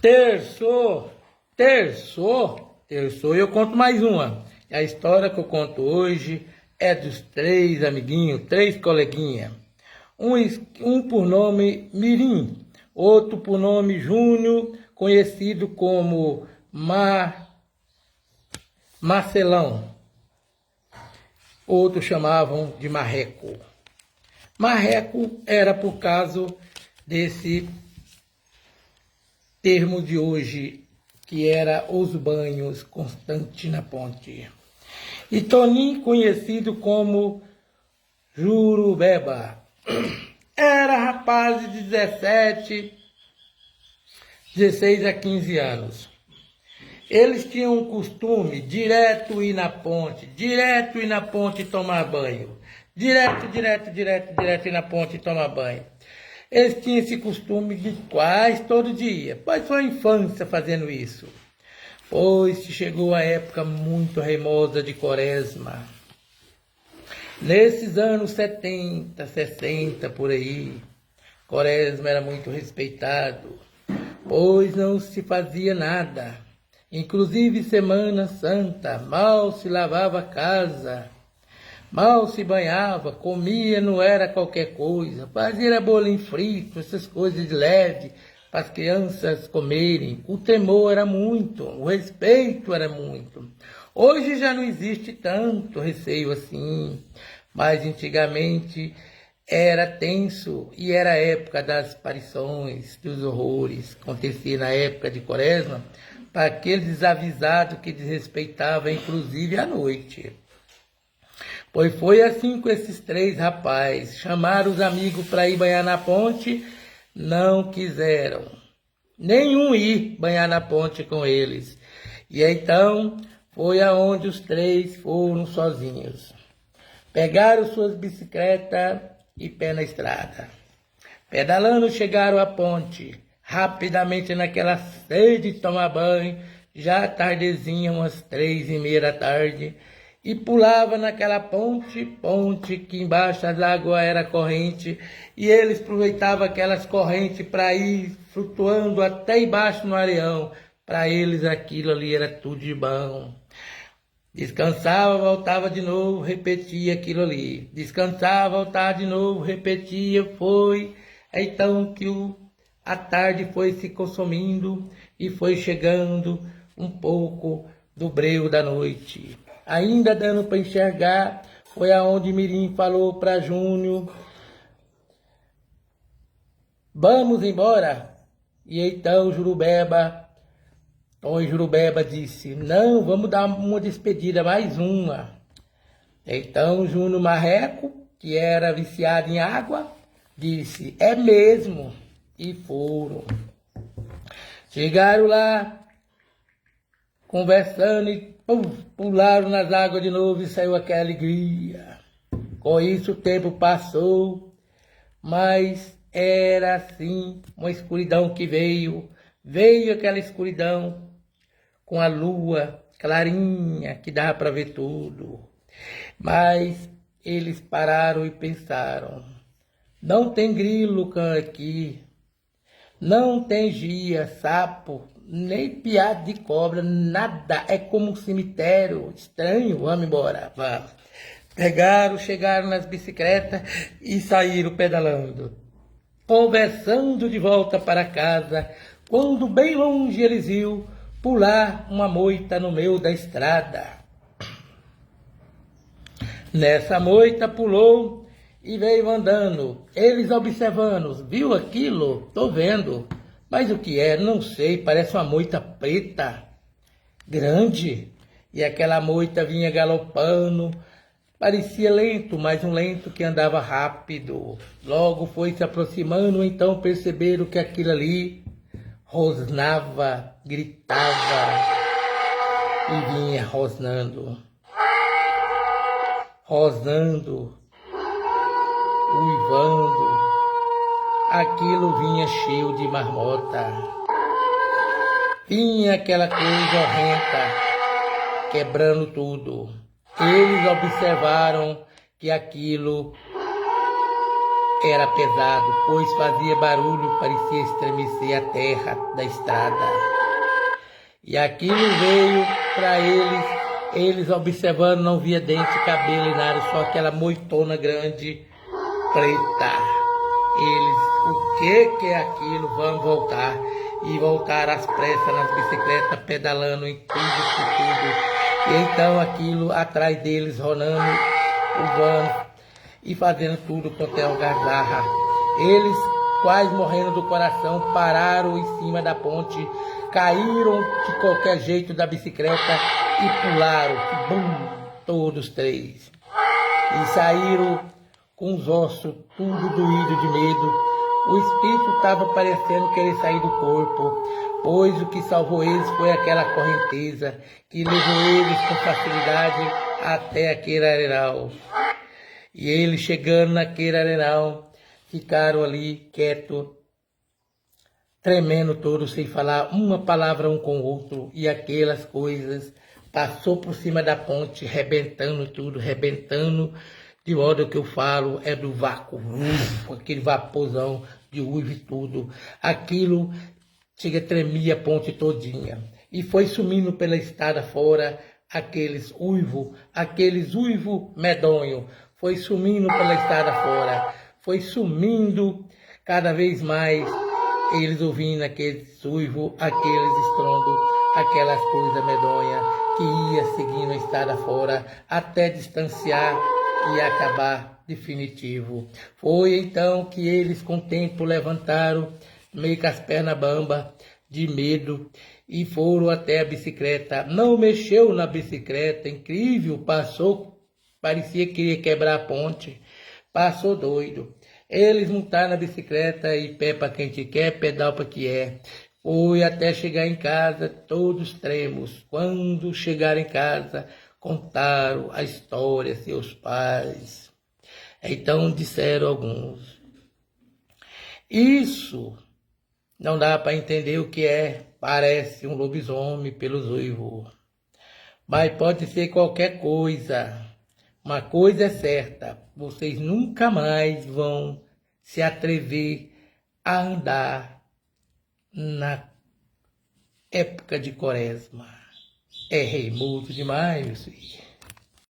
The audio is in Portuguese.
Terçou, eu conto mais uma. A história que eu conto hoje é dos três amiguinhos, três coleguinhas. Um por nome Mirim, outro por nome Júnior, conhecido como Marcelão. Outros chamavam de Marreco. Marreco era por causa desse termo de hoje, que era os banhos constantes na ponte. E Toninho, conhecido como Jurubeba, era rapaz de 16 a 15 anos. Eles tinham um costume direto ir na ponte tomar banho. Direto ir na ponte tomar banho. Eles tinham esse costume de quase todo dia. Passou a infância fazendo isso. Pois chegou a época muito remosa de Quaresma. Nesses anos 70, 60, por aí, Quaresma era muito respeitado, pois não se fazia nada. Inclusive Semana Santa, mal se lavava a casa, mal se banhava, comia não era qualquer coisa, fazia bolinho frito, essas coisas de leve, para as crianças comerem. O temor era muito, o respeito era muito. Hoje já não existe tanto receio assim, mas antigamente era tenso e era a época das aparições, dos horrores, acontecia na época de Quaresma, para aqueles desavisados que desrespeitavam inclusive a noite. Pois foi assim com esses três rapazes. Chamaram os amigos para ir banhar na ponte, não quiseram. Nenhum ir banhar na ponte com eles. E então foi aonde os três foram sozinhos. Pegaram suas bicicletas e pé na estrada. Pedalando chegaram à ponte. Rapidamente naquela sede de tomar banho, já tardezinha, umas 3:30 da tarde, e pulava naquela ponte que embaixo as águas era corrente, e eles aproveitavam aquelas correntes para ir flutuando até embaixo no areião. Para eles aquilo ali era tudo de bom. Descansava, voltava de novo, repetia aquilo ali. Descansava, voltava de novo, repetia, foi. Então que a tarde foi se consumindo e foi chegando um pouco do breu da noite. Ainda dando para enxergar, foi aonde Mirim falou para Júnior: vamos embora? E então Jurubeba disse: não, vamos dar uma despedida, mais uma. Então Júnior Marreco, que era viciado em água, disse: é mesmo. E foram. Chegaram lá, conversando e pularam nas águas de novo e saiu aquela alegria. Com isso o tempo passou, mas era assim uma escuridão que veio. Veio aquela escuridão com a lua clarinha que dava para ver tudo. Mas eles pararam e pensaram: não tem grilo aqui, não tem gia, sapo, nem piado de cobra, nada. É como um cemitério estranho. Vamos embora, vamos. Chegaram nas bicicletas e saíram pedalando, conversando de volta para casa, quando bem longe eles viram pular uma moita no meio da estrada. Nessa moita pulou e veio andando. Eles observando: viu aquilo? Tô vendo. Mas o que é? Não sei. Parece uma moita preta, grande. E aquela moita vinha galopando. Parecia lento, mas um lento que andava rápido. Logo foi se aproximando, então perceberam que aquilo ali rosnava, gritava e vinha rosnando, uivando. Aquilo vinha cheio de marmota. Vinha aquela coisa horrenda, quebrando tudo. Eles observaram que aquilo era pesado, pois fazia barulho, parecia estremecer a terra da estrada. E aquilo veio para eles observando, não via dente, cabelo e nada, só aquela moitona grande, preta. Eles, o que é aquilo? Vamos voltar. E voltaram às pressas nas bicicletas, pedalando em tudo. E então aquilo atrás deles, rolando o van e fazendo tudo quanto é algazarra. Eles, quase morrendo do coração, pararam em cima da ponte, caíram de qualquer jeito da bicicleta e pularam, bum, todos três. E saíram com os ossos tudo doído de medo. O espírito estava parecendo querer sair do corpo, pois o que salvou eles foi aquela correnteza que levou eles com facilidade até aquele arenal. E eles, chegando naquele arenal, ficaram ali quietos, tremendo todos, sem falar uma palavra um com o outro, e aquelas coisas passou por cima da ponte, rebentando tudo, rebentando, de modo que eu falo é do vácuo, aquele vaporzão de uivo e tudo. Aquilo chega, tremia a ponte todinha. E foi sumindo pela estrada fora aqueles uivo medonho. Foi sumindo pela estrada fora. Foi sumindo cada vez mais. Eles ouvindo aqueles uivo, aqueles estrondos, aquelas coisas medonhas que ia seguindo a estrada fora até distanciar e acabar definitivo. Foi então que eles com o tempo levantaram, meio com as pernas bambas, de medo, e foram até a bicicleta. Não mexeu na bicicleta, incrível, passou, parecia que ia quebrar a ponte, passou doido. Eles montaram na bicicleta e pé para quem te quer, pedal para que é. Foi até chegar em casa, todos tremos. Quando chegaram em casa, contaram a história a seus pais. Então disseram alguns: isso não dá para entender o que é. Parece um lobisomem pelos uivos. Mas pode ser qualquer coisa. Uma coisa é certa: vocês nunca mais vão se atrever a andar na época de quaresma. É remoto demais, meu filho.